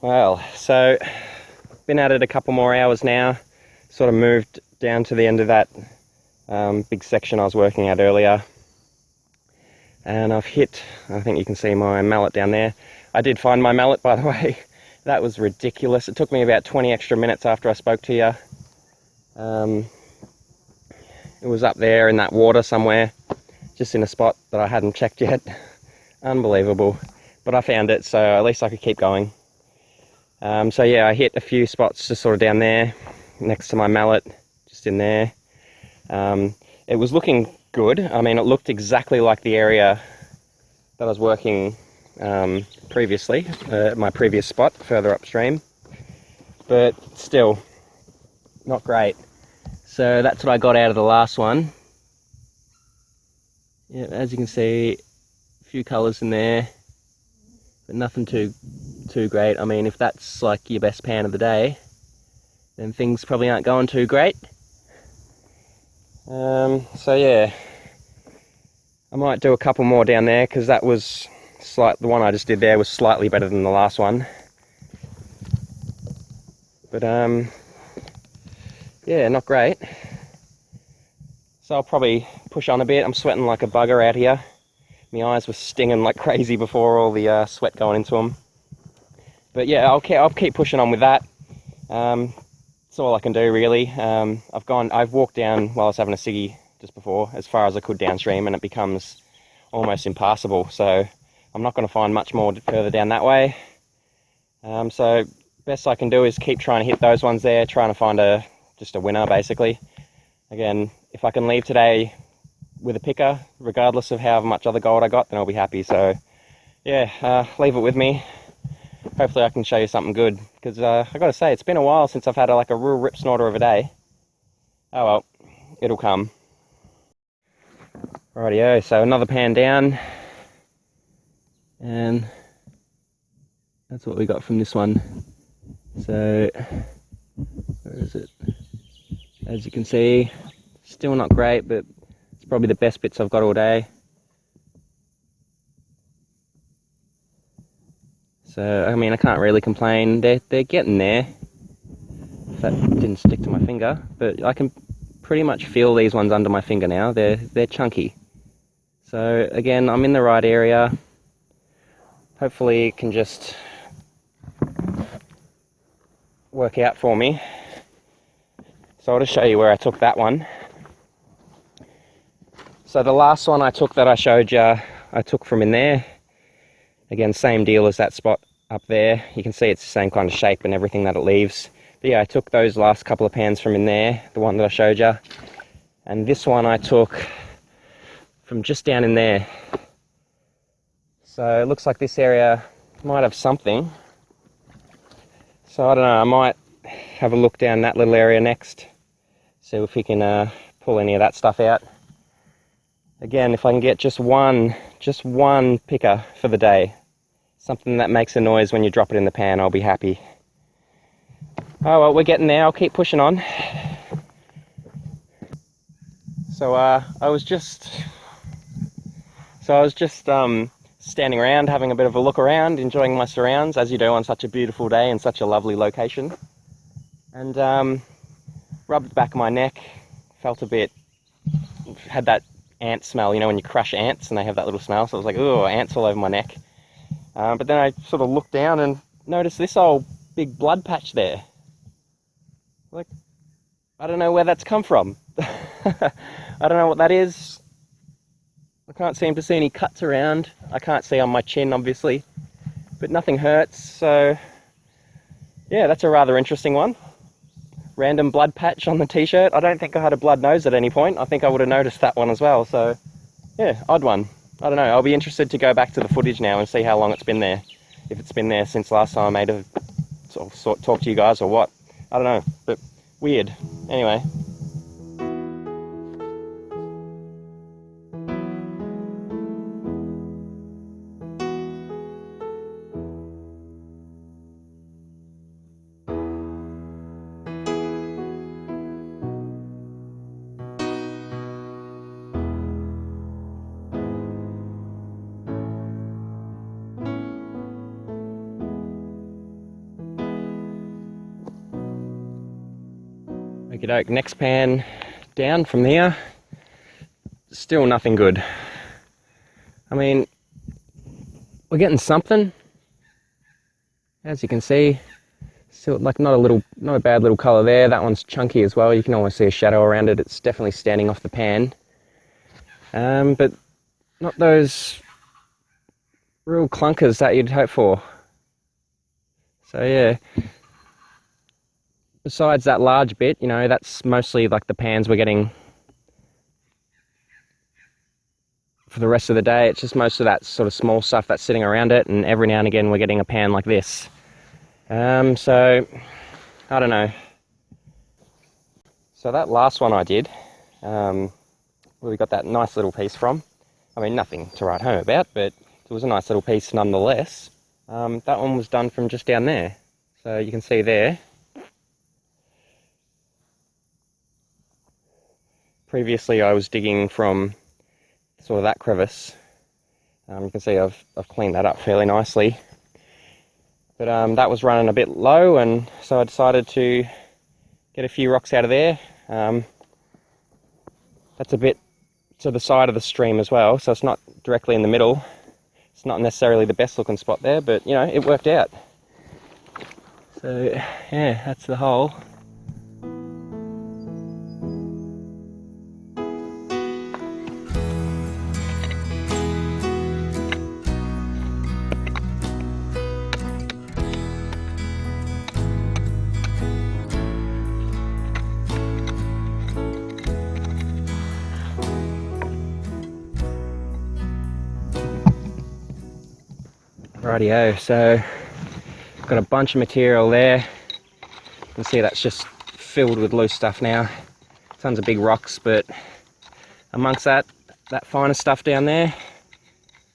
Well, so been at it a couple more hours now. Sort of moved down to the end of that big section I was working at earlier. And I've hit, I think you can see my mallet down there. I did find my mallet, by the way. That was ridiculous. It took me about 20 extra minutes after I spoke to you. It was up there in that water somewhere, just in a spot that I hadn't checked yet. Unbelievable. But I found it, so at least I could keep going. So yeah, I hit a few spots just sort of down there, next to my mallet, just in there. It was looking good. I mean, it looked exactly like the area that I was working previously, my previous spot further upstream, but still not great. So that's what I got out of the last one. Yeah, as you can see, a few colours in there, but nothing too great. I mean, if that's like your best pan of the day, then things probably aren't going too great. So yeah, I might do a couple more down there, because that was the one I just did there was slightly better than the last one. But yeah, not great. So I'll probably push on a bit. I'm sweating like a bugger out here. My eyes were stinging like crazy before, all the sweat going into them. But yeah, I'll keep pushing on with that. That's all I can do, really. I've walked down while I was having a ciggy just before, as far as I could downstream, and it becomes almost impassable. So I'm not going to find much more further down that way. So best I can do is keep trying to hit those ones there, trying to find just a winner, basically. Again, if I can leave today with a picker, regardless of how much other gold I got, then I'll be happy. So yeah, leave it with me. Hopefully I can show you something good, because I got to say, it's been a while since I've had a real rip snorter of a day. Oh well, it'll come. Rightio, so another pan down, and that's what we got from this one. So where is it? As you can see, still not great, but it's probably the best bits I've got all day. So I mean, I can't really complain. They're getting there. That didn't stick to my finger, but I can pretty much feel these ones under my finger now. They're chunky. So again, I'm in the right area. Hopefully it can just work out for me. So I'll just show you where I took that one. So the last one I took that I showed you, I took from in there. Again, same deal as that spot up there. You can see it's the same kind of shape and everything that it leaves. But yeah, I took those last couple of pans from in there, the one that I showed you. And this one I took from just down in there. So it looks like this area might have something. So I don't know, I might have a look down that little area next. See if we can pull any of that stuff out. Again, if I can get just one picker for the day, something that makes a noise when you drop it in the pan, I'll be happy. Oh well, we're getting there. I'll keep pushing on. So I was just standing around, having a bit of a look around, enjoying my surrounds, as you do on such a beautiful day in such a lovely location. And rubbed the back of my neck, felt a bit, had that ant smell, you know, when you crush ants and they have that little smell. So I was like, oh, ants all over my neck. But then I sort of looked down and noticed this old big blood patch there. Like, I don't know where that's come from. I don't know what that is. I can't seem to see any cuts around. I can't see on my chin, obviously, but nothing hurts. So yeah, that's a rather interesting one. Random blood patch on the t-shirt. I don't think I had a blood nose at any point. I think I would have noticed that one as well. So yeah, odd one. I don't know. I'll be interested to go back to the footage now and see how long it's been there. If it's been there since last time I made a sort of talk to you guys or what. I don't know, but weird. Anyway. Okie doke, next pan down from there. Still nothing good. I mean, we're getting something. As you can see, still like not a bad little colour there. That one's chunky as well. You can almost see a shadow around it. It's definitely standing off the pan. But not those real clunkers that you'd hope for. So yeah, besides that large bit, you know, that's mostly like the pans we're getting for the rest of the day. It's just most of that sort of small stuff that's sitting around it, and every now and again we're getting a pan like this. So I don't know. So that last one I did, where we got that nice little piece from, I mean, nothing to write home about, but it was a nice little piece nonetheless. That one was done from just down there. So you can see there. Previously I was digging from sort of that crevice. You can see I've cleaned that up fairly nicely. But that was running a bit low, and so I decided to get a few rocks out of there. That's a bit to the side of the stream as well, so it's not directly in the middle. It's not necessarily the best looking spot there, but you know, it worked out. So yeah, that's the hole. Rightio, so got a bunch of material there. You can see that's just filled with loose stuff now. Tons of big rocks, but amongst that finer stuff down there,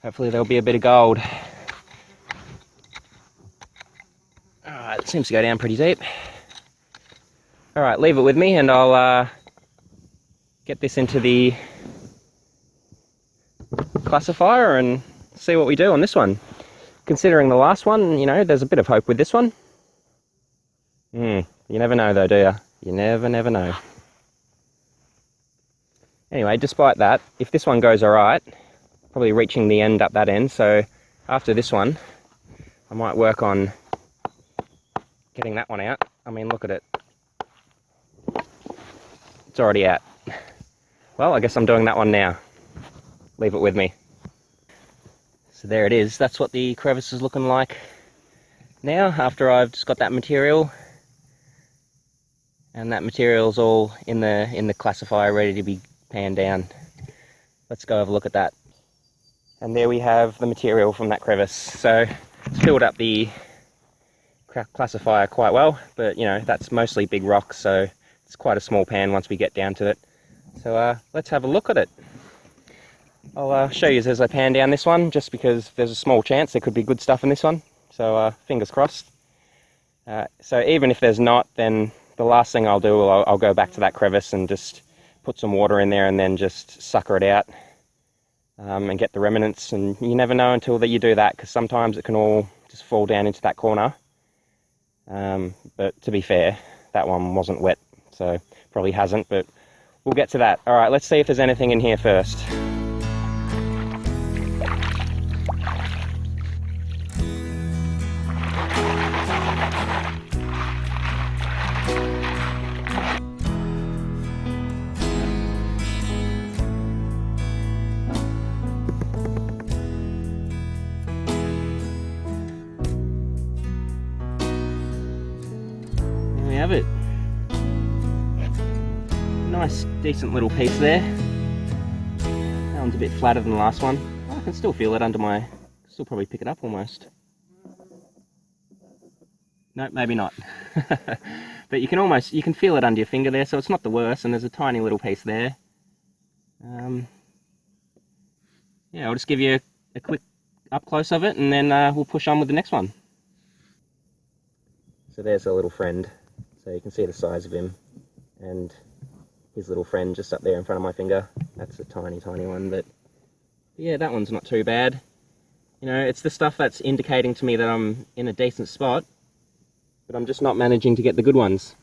hopefully there'll be a bit of gold. Alright, it seems to go down pretty deep. Alright, leave it with me and I'll get this into the classifier and see what we do on this one. Considering the last one, you know, there's a bit of hope with this one. You never know though, do you? You never know. Anyway, despite that, if this one goes alright, probably reaching the end up that end, so after this one, I might work on getting that one out. I mean, look at it. It's already out. Well, I guess I'm doing that one now. Leave it with me. So there it is. That's what the crevice is looking like now, after I've just got that material. And that material's all in the classifier, ready to be panned down. Let's go have a look at that. And there we have the material from that crevice. So it's filled up the classifier quite well, but you know, that's mostly big rocks, so it's quite a small pan once we get down to it. So let's have a look at it. I'll show you as I pan down this one, just because there's a small chance there could be good stuff in this one. So fingers crossed. So even if there's not, then the last thing I'll do, I'll go back to that crevice and just put some water in there and then just sucker it out and get the remnants. And you never know until that you do that, because sometimes it can all just fall down into that corner. But to be fair, that one wasn't wet, so probably hasn't, but we'll get to that. Alright, let's see if there's anything in here first. Have it. Nice, decent little piece there. That one's a bit flatter than the last one. I can still feel it under my... Still probably pick it up almost. No, maybe not. But you can feel it under your finger there, so it's not the worst, and there's a tiny little piece there. Yeah, I'll just give you a quick up close of it, and then we'll push on with the next one. So there's a little friend. So you can see the size of him, and his little friend just up there in front of my finger. That's a tiny one, but yeah, that one's not too bad. You know, it's the stuff that's indicating to me that I'm in a decent spot, but I'm just not managing to get the good ones.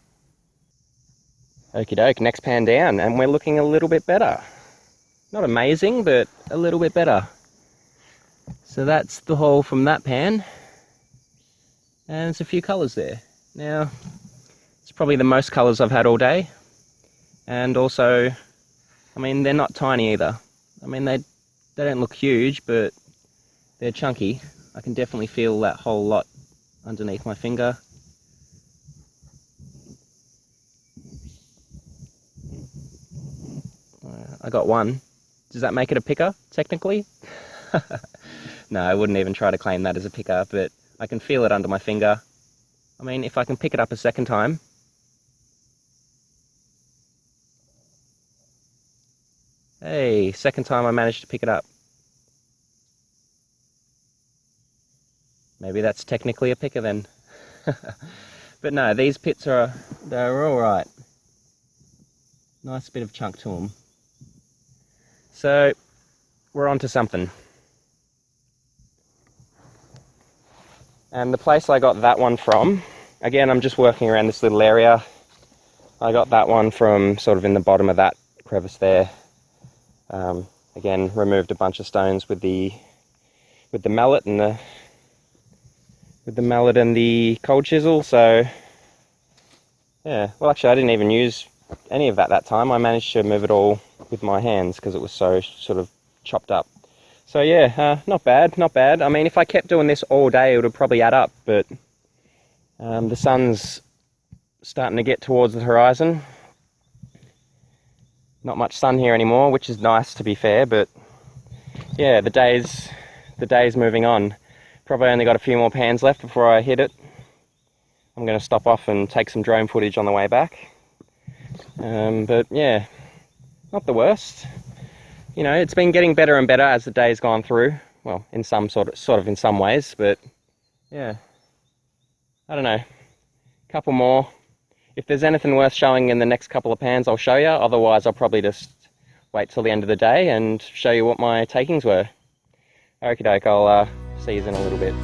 Okie doke, next pan down, and we're looking a little bit better. Not amazing, but a little bit better. So that's the haul from that pan. And there's a few colours there. Now, it's probably the most colours I've had all day. And also, I mean, they're not tiny either. I mean, they don't look huge, but they're chunky. I can definitely feel that whole lot underneath my finger. I got one. Does that make it a picker, technically? No, I wouldn't even try to claim that as a picker, but I can feel it under my finger. I mean, if I can pick it up a second time. Hey, second time I managed to pick it up. Maybe that's technically a picker then. But no, these pits they're all right. Nice bit of chunk to them. So, we're on to something. And the place I got that one from, again, I'm just working around this little area. I got that one from sort of in the bottom of that crevice there. Again, removed a bunch of stones with the mallet and the cold chisel. So yeah, well, actually I didn't even use any of that time. I managed to move it all with my hands because it was so sort of chopped up. So yeah, not bad, not bad. I mean, if I kept doing this all day, it would probably add up, but the sun's starting to get towards the horizon. Not much sun here anymore, which is nice to be fair, but yeah, the day's moving on. Probably only got a few more pans left before I hit it. I'm going to stop off and take some drone footage on the way back. But yeah, not the worst. You know, it's been getting better and better as the day's gone through. Well, in some sort of in some ways, but yeah, I don't know. Couple more. If there's anything worth showing in the next couple of pans, I'll show you. Otherwise, I'll probably just wait till the end of the day and show you what my takings were. Okie doke, I'll see you in a little bit.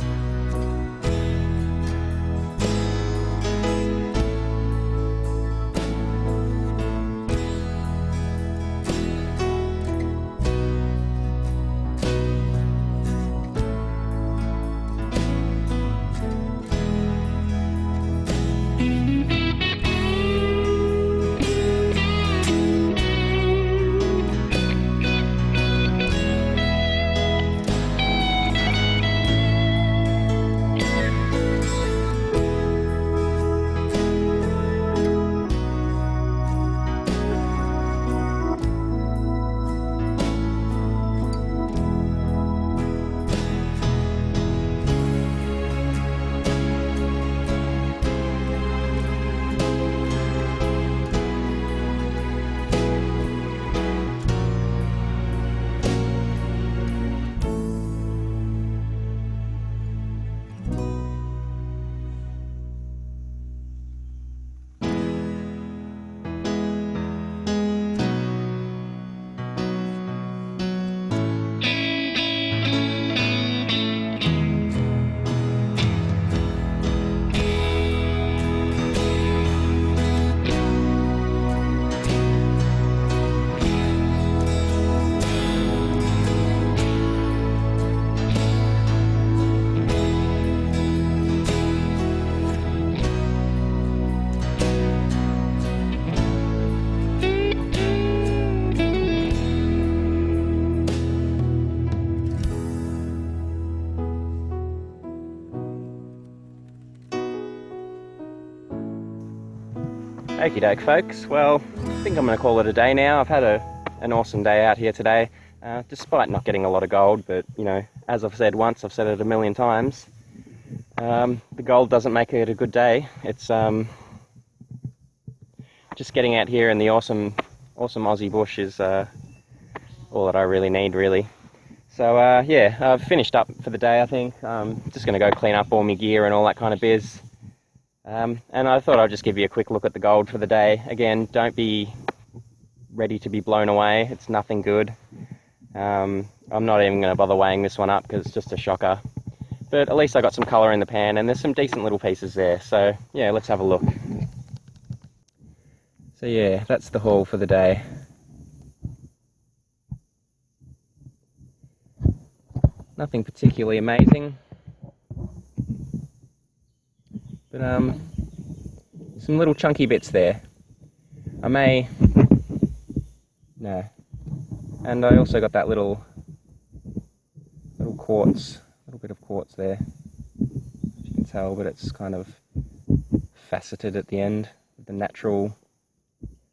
Okie doke folks, well, I think I'm going to call it a day now. I've had an awesome day out here today, despite not getting a lot of gold, but you know, as I've said once, I've said it a million times, the gold doesn't make it a good day. It's just getting out here in the awesome Aussie bush is all that I really need, really. So yeah, I've finished up for the day, I think. Just going to go clean up all my gear and all that kind of biz. And I thought I'd just give you a quick look at the gold for the day. Again, don't be ready to be blown away. It's nothing good. I'm not even going to bother weighing this one up because it's just a shocker. But at least I got some colour in the pan and there's some decent little pieces there. So yeah, let's have a look. So yeah, that's the haul for the day. Nothing particularly amazing, but some little chunky bits there. No. And I also got that little quartz, little bit of quartz there. As you can tell, but it's kind of faceted at the end, the natural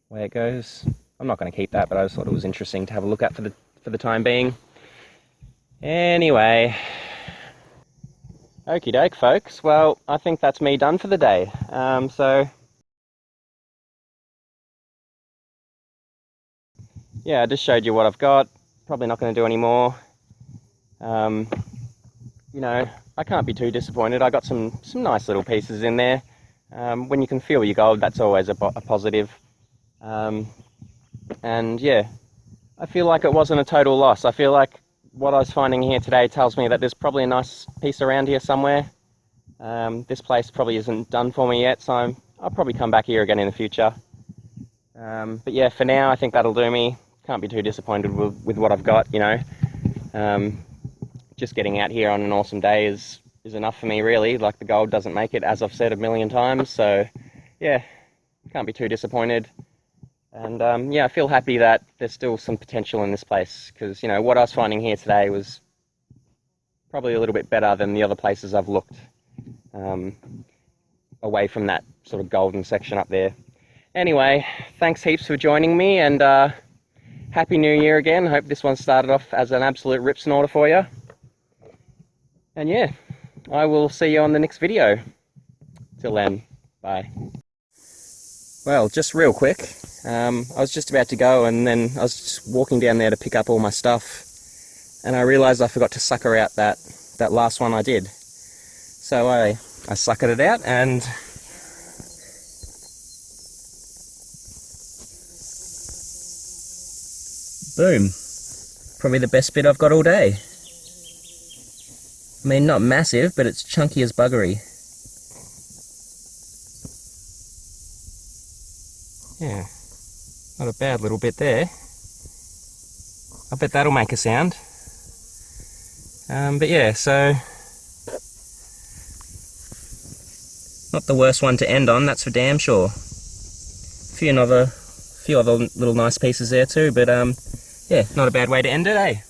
way it goes. I'm not going to keep that, but I just thought it was interesting to have a look at for the time being. Anyway, okie doke, folks. Well, I think that's me done for the day. So yeah, I just showed you what I've got. Probably not going to do any more. You know, I can't be too disappointed. I got some nice little pieces in there. When you can feel your gold, that's always a positive. And yeah, I feel like it wasn't a total loss. I feel like what I was finding here today tells me that there's probably a nice piece around here somewhere. This place probably isn't done for me yet, so I'll probably come back here again in the future. But yeah, for now, I think that'll do me. Can't be too disappointed with what I've got, you know. Just getting out here on an awesome day is enough for me, really. Like, the gold doesn't make it, as I've said a million times. So yeah, can't be too disappointed. And yeah, I feel happy that there's still some potential in this place, because, you know, what I was finding here today was probably a little bit better than the other places I've looked, away from that sort of golden section up there. Anyway, thanks heaps for joining me, and Happy New Year again. Hope this one started off as an absolute rip snorter for you. And yeah, I will see you on the next video. Till then, bye. Well, just real quick, I was just about to go, and then I was just walking down there to pick up all my stuff, and I realised I forgot to sucker out that last one I did. So I suckered it out, and boom. Probably the best bit I've got all day. I mean, not massive, but it's chunky as buggery. Yeah, not a bad little bit there. I bet that'll make a sound. But yeah, so not the worst one to end on, that's for damn sure. A few other little nice pieces there too, but yeah, not a bad way to end it, eh?